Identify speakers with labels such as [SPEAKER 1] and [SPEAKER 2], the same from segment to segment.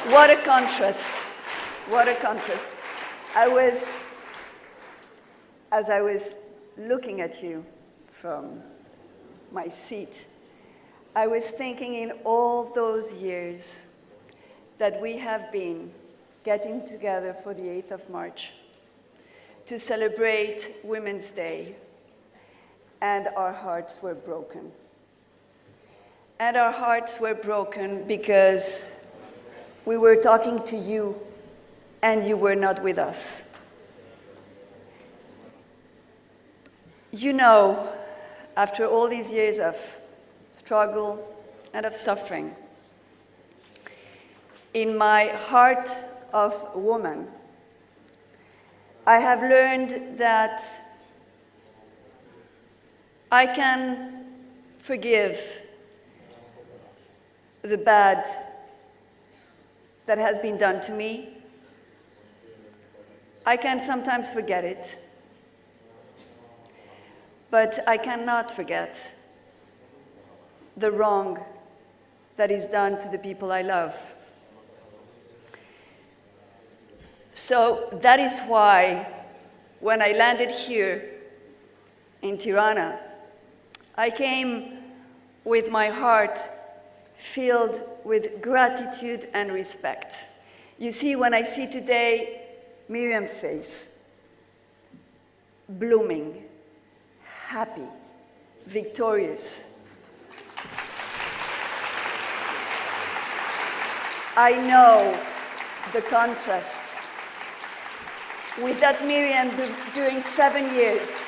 [SPEAKER 1] What a contrast. What a contrast. As I was looking at you from my seat, I was thinking in all those years that we have been getting together for the 8th of March to celebrate Women's Day, and our hearts were broken. And our hearts were broken because we were talking to you and you were not with us. You know, after all these years of struggle and of suffering, in my heart of woman, I have learned that I can forgive the bad that has been done to me. I can sometimes forget it, but I cannot forget the wrong that is done to the people I love. So that is why, when I landed here in Tirana, I came with my heart filled with gratitude and respect. You see, when I see today Miriam's face, blooming, happy, victorious, I know the contrast with that Miriam during 7 years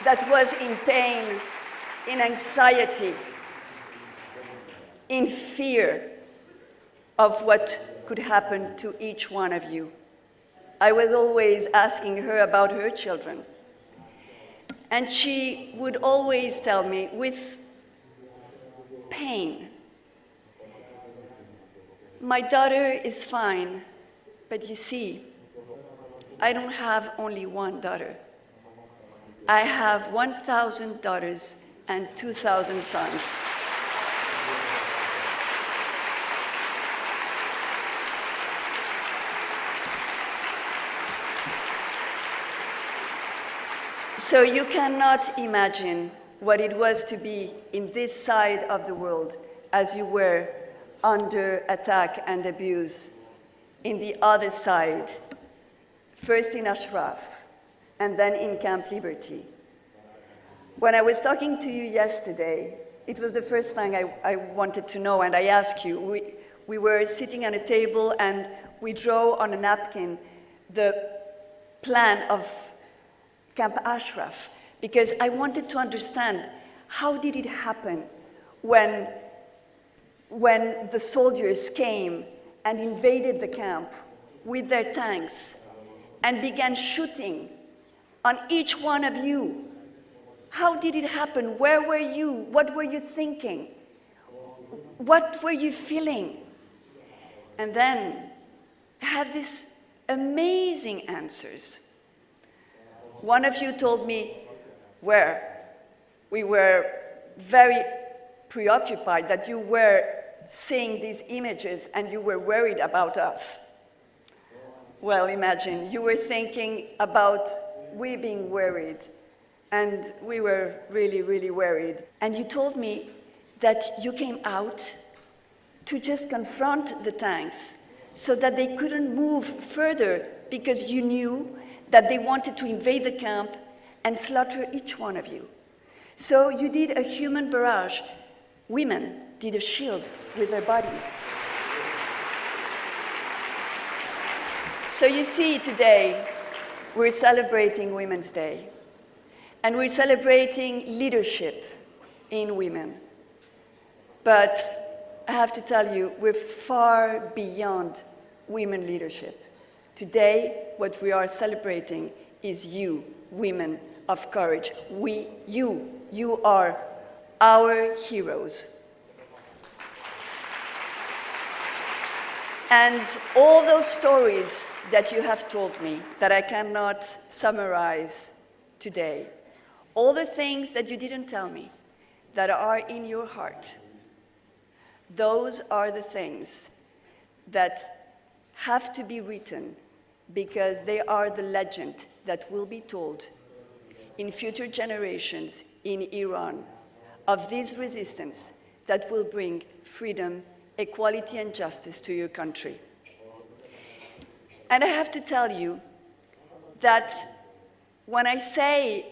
[SPEAKER 1] that was in pain, in anxiety, in fear of what could happen to each one of you. I was always asking her about her children. And she would always tell me with pain, my daughter is fine, but you see, I don't have only one daughter. I have 1,000 daughters and 2,000 sons. So you cannot imagine what it was to be in this side of the world as you were under attack and abuse in the other side, first in Ashraf and then in Camp Liberty. When I was talking to you yesterday, it was the first thing I wanted to know, and I asked you. We were sitting at a table and we drew on a napkin the plan of Camp Ashraf, because I wanted to understand how did it happen when the soldiers came and invaded the camp with their tanks and began shooting on each one of you. How did it happen? Where were you? What were you thinking? What were you feeling? And then I had these amazing answers. One of you told me where we were very preoccupied, that you were seeing these images and you were worried about us. Well, imagine, you were thinking about we being worried, and we were really, really worried. And you told me that you came out to just confront the tanks so that they couldn't move further, because you knew that they wanted to invade the camp and slaughter each one of you. So you did a human barrage. Women did a shield with their bodies. So you see, today, we're celebrating Women's Day, and we're celebrating leadership in women. But I have to tell you, we're far beyond women leadership. Today, what we are celebrating is you, women of courage. You are our heroes. And all those stories that you have told me that I cannot summarize today, all the things that you didn't tell me that are in your heart, those are the things that have to be written because they are the legend that will be told in future generations in Iran of this resistance that will bring freedom, equality, and justice to your country. And I have to tell you that when I say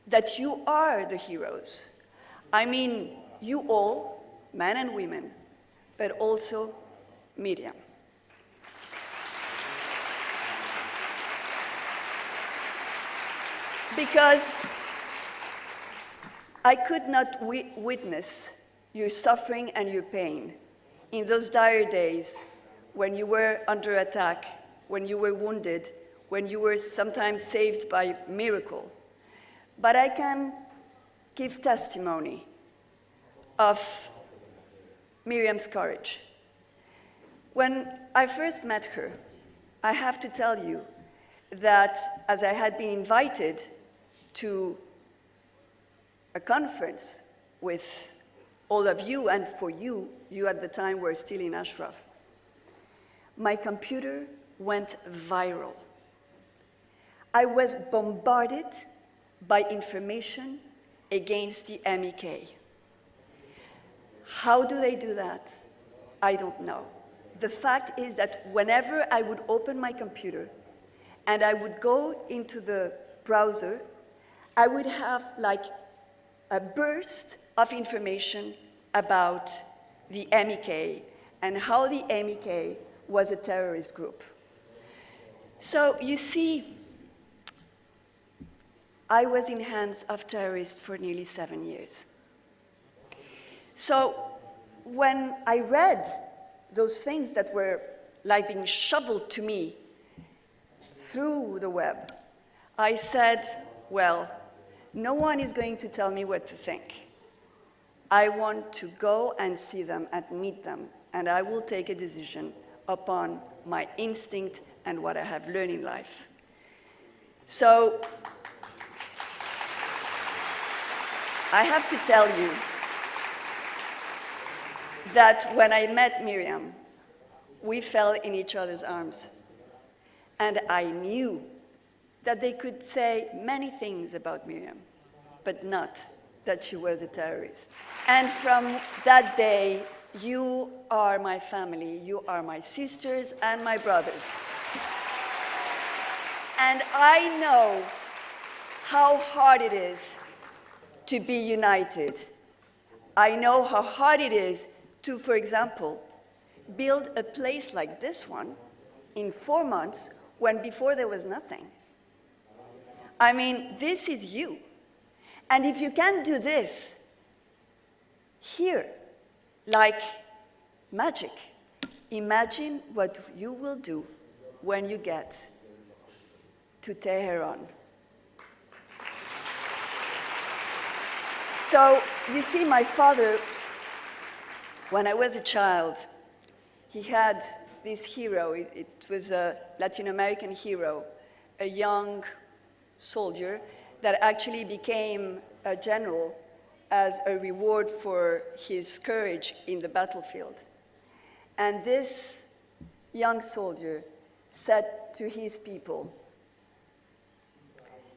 [SPEAKER 1] that you are the heroes, I mean you all, men and women, but also Miriam. Because I could not witness your suffering and your pain in those dire days when you were under attack, when you were wounded, when you were sometimes saved by miracle. But I can give testimony of Miriam's courage. When I first met her, I have to tell you that as I had been invited to a conference with all of you, and for you, you at the time were still in Ashraf, my computer went viral. I was bombarded by information against the MEK. How do they do that? I don't know. The fact is that whenever I would open my computer and I would go into the browser, I would have like a burst of information about the MEK and how the MEK was a terrorist group. So you see, I was in hands of terrorists for nearly 7 years. So when I read those things that were like being shoveled to me through the web, I said, well, no one is going to tell me what to think. I want to go and see them and meet them, and I will take a decision upon my instinct and what I have learned in life. So I have to tell you that when I met Miriam, we fell in each other's arms. And I knew that they could say many things about Miriam, but not that she was a terrorist. And from that day, you are my family, you are my sisters and my brothers. And I know how hard it is to be united. I know how hard it is to, for example, build a place like this one in 4 months when before there was nothing. I mean, this is you. And if you can do this here, like magic, imagine what you will do when you get to Tehran. So, you see, my father, when I was a child, he had this hero. It was a Latin American hero, a young soldier that actually became a general as a reward for his courage in the battlefield. And this young soldier said to his people,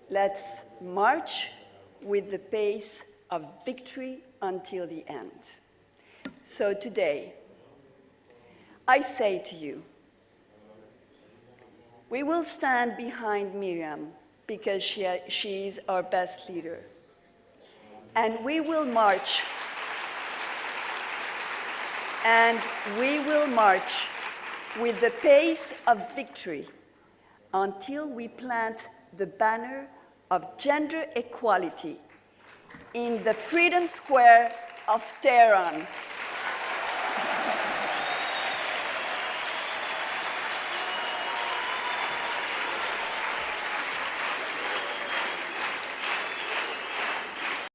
[SPEAKER 1] let's march with the pace of victory until the end. So today, I say to you, we will stand behind Miriam because she is our best leader. And we will march. And we will march with the pace of victory until we plant the banner of gender equality in the Freedom Square of Tehran.